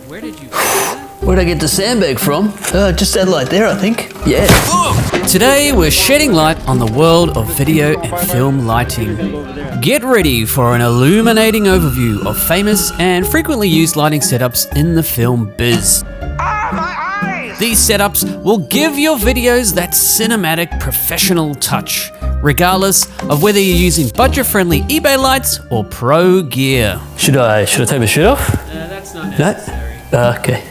Where did you get that? Where'd I get the sandbag from? Just that light there, I think. Yeah. Today we're shedding light on the world of video and film lighting. Get ready for an illuminating overview of famous and frequently used lighting setups in the film biz. These setups will give your videos that cinematic professional touch, regardless of whether you're using budget-friendly eBay lights or pro gear. Should I take my shirt off? That's not necessary. Okay.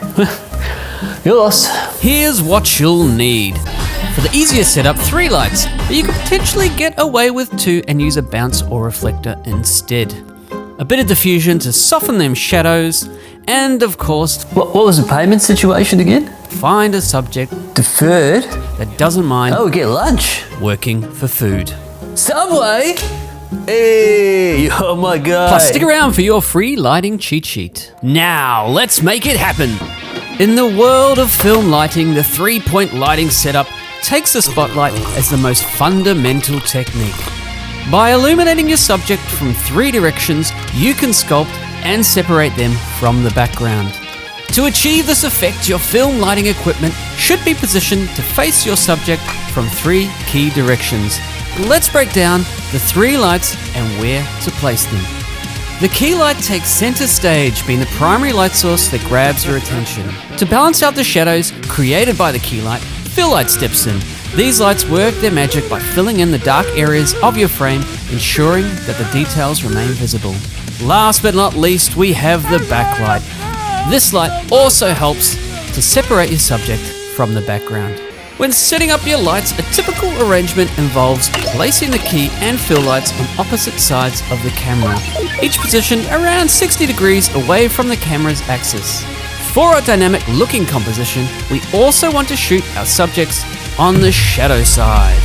You're lost. Here's what you'll need. For the easiest setup, 3 lights, but you could potentially get away with 2 and use a bounce or reflector instead. A bit of diffusion to soften them shadows, and of course, What was the payment situation again? find a subject Deferred? that doesn't mind Oh, get lunch. working for food. Subway? Hey, oh my God. Plus, stick around for your free lighting cheat sheet. Now, let's make it happen. In the world of film lighting, the 3-point lighting setup takes the spotlight as the most fundamental technique. By illuminating your subject from 3 directions, you can sculpt and separate them from the background. To achieve this effect, your film lighting equipment should be positioned to face your subject from 3 key directions. Let's break down the 3 lights and where to place them. The key light takes center stage, being the primary light source that grabs your attention. To balance out the shadows created by the key light, fill light steps in. These lights work their magic by filling in the dark areas of your frame, ensuring that the details remain visible. Last but not least, we have the backlight. This light also helps to separate your subject from the background. When setting up your lights, a typical arrangement involves placing the key and fill lights on opposite sides of the camera, each positioned around 60 degrees away from the camera's axis. For a dynamic looking composition, we also want to shoot our subjects on the shadow side.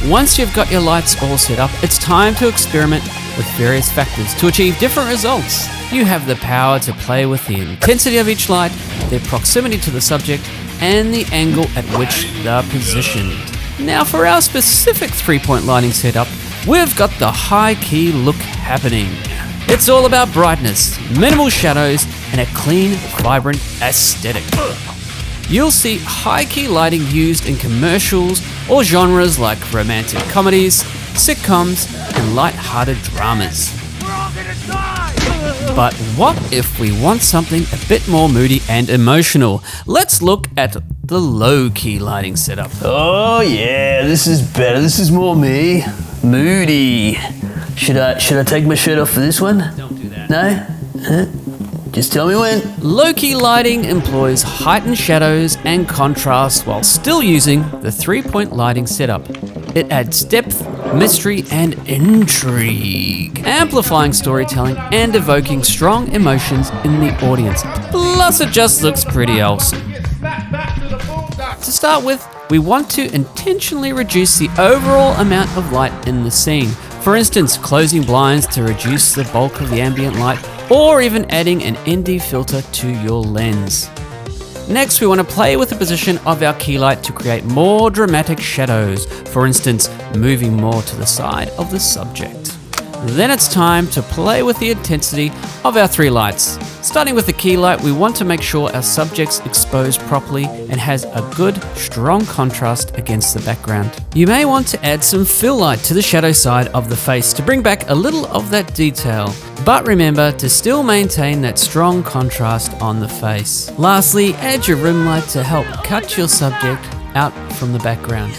Once you've got your lights all set up, it's time to experiment with various factors to achieve different results. You have the power to play with the intensity of each light, their proximity to the subject, and the angle at which they're positioned. Now for our specific 3-point lighting setup, we've got the high key look happening. It's all about brightness, minimal shadows, and a clean, vibrant aesthetic. You'll see high key lighting used in commercials or genres like romantic comedies, sitcoms, and light-hearted dramas. But what if we want something a bit more moody and emotional? Let's look at the low-key lighting setup. Oh yeah, this is better. This is more me. Moody. Should I take my shirt off for this one? Don't do that. No? Just tell me when. Low-key lighting employs heightened shadows and contrast while still using the 3-point lighting setup. It adds depth, mystery, and intrigue, amplifying storytelling and evoking strong emotions in the audience. Plus, it just looks pretty awesome. To start with, we want to intentionally reduce the overall amount of light in the scene. For instance, closing blinds to reduce the bulk of the ambient light, or even adding an ND filter to your lens. Next, we want to play with the position of our key light to create more dramatic shadows, for instance, moving more to the side of the subject. Then it's time to play with the intensity of our 3 lights. Starting with the key light, we want to make sure our subject's exposed properly and has a good, strong contrast against the background. You may want to add some fill light to the shadow side of the face to bring back a little of that detail. But remember to still maintain that strong contrast on the face. Lastly, add your rim light to help cut your subject out from the background.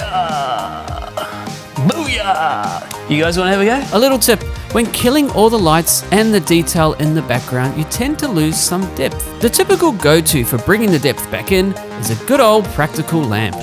Booyah! You guys want to have a go? A little tip, when killing all the lights and the detail in the background, you tend to lose some depth. The typical go-to for bringing the depth back in is a good old practical lamp.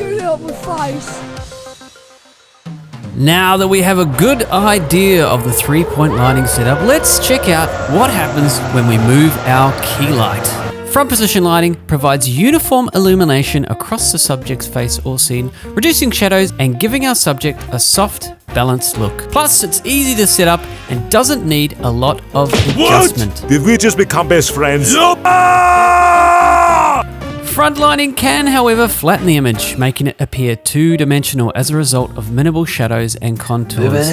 Now that we have a good idea of the 3-point lighting setup, let's check out what happens when we move our key light. Front position lighting provides uniform illumination across the subject's face or scene, reducing shadows and giving our subject a soft, balanced look. Plus, it's easy to set up and doesn't need a lot of adjustment. What? Did we just become best friends? Front lighting can, however, flatten the image, making it appear two-dimensional as a result of minimal shadows and contours.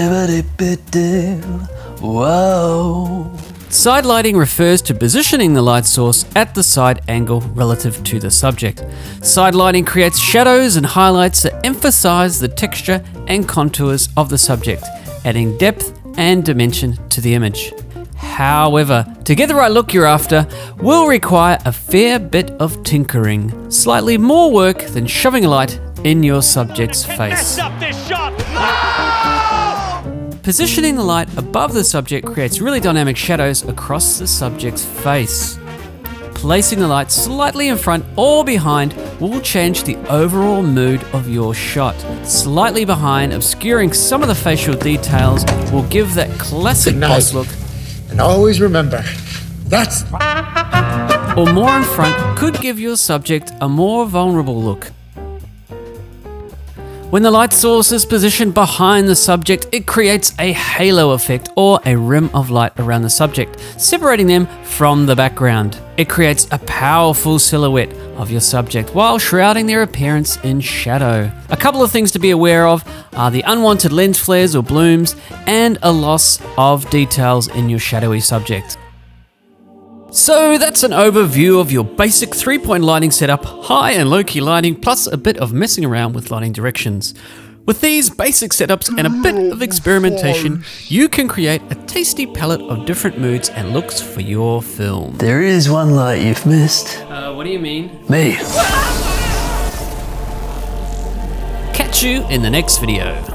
Whoa. Side lighting refers to positioning the light source at the side angle relative to the subject. Side lighting creates shadows and highlights that emphasize the texture and contours of the subject, adding depth and dimension to the image. However, to get the right look you're after will require a fair bit of tinkering, slightly more work than shoving a light in your subject's face. Positioning the light above the subject creates really dynamic shadows across the subject's face. Placing the light slightly in front or behind will change the overall mood of your shot. Slightly behind, obscuring some of the facial details, will give that classic boss look. And always remember, that's... Or more in front could give your subject a more vulnerable look. When the light source is positioned behind the subject, it creates a halo effect or a rim of light around the subject, separating them from the background. It creates a powerful silhouette of your subject while shrouding their appearance in shadow. A couple of things to be aware of are the unwanted lens flares or blooms and a loss of details in your shadowy subject. So that's an overview of your basic 3-point lighting setup, high and low key lighting, plus a bit of messing around with lighting directions. With these basic setups and a bit of experimentation, you can create a tasty palette of different moods and looks for your film. There is one light you've missed. What do you mean? Me. Catch you in the next video.